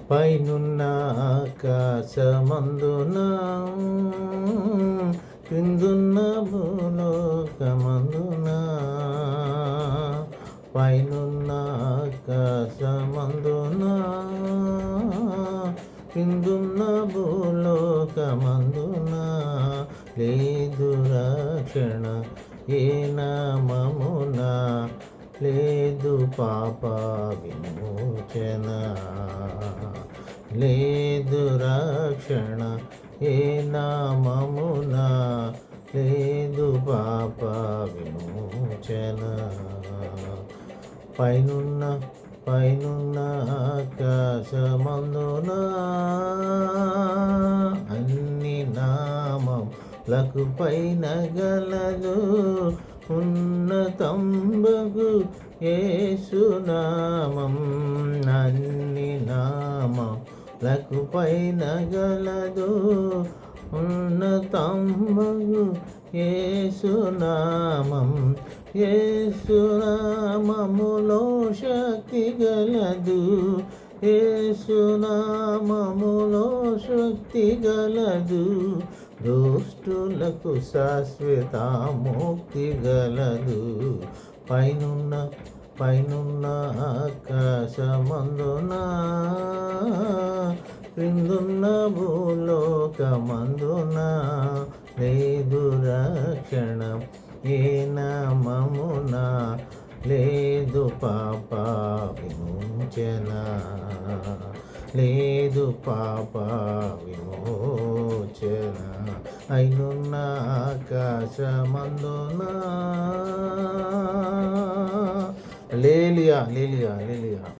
పైనున్న ఆకాశమందున క్రిందున్న భూలోకమందున పైనున్న ఆకాశమందున క్రిందున్న భూలోకమందున లేదు రక్షణ ఏ నామమున లేదు పాప విమోచన లేదు రక్షణ ఏ నామమున లేదు పాప విమోచన పైనున్న ఆకాశమందున అన్ని నామములకు పైన గలదు ఉన్నతంబగు యేసునామం అన్ని నామములకు పైన గలదు ఉన్నతంబగు యేసునామం యేసునామములో శక్తి గలదు యేసునామములో శక్తి గలదు దుష్టులకు శాశ్వత ముక్తి గలదు పైనున్న ఆకాశమందున క్రిందున్న భూలోకమందున లేదు రక్షణ ఏ నామమున లేదు పాప విమోచన లేదు పాప విమోచన అయినున్న ఆకాశమందున లేలియా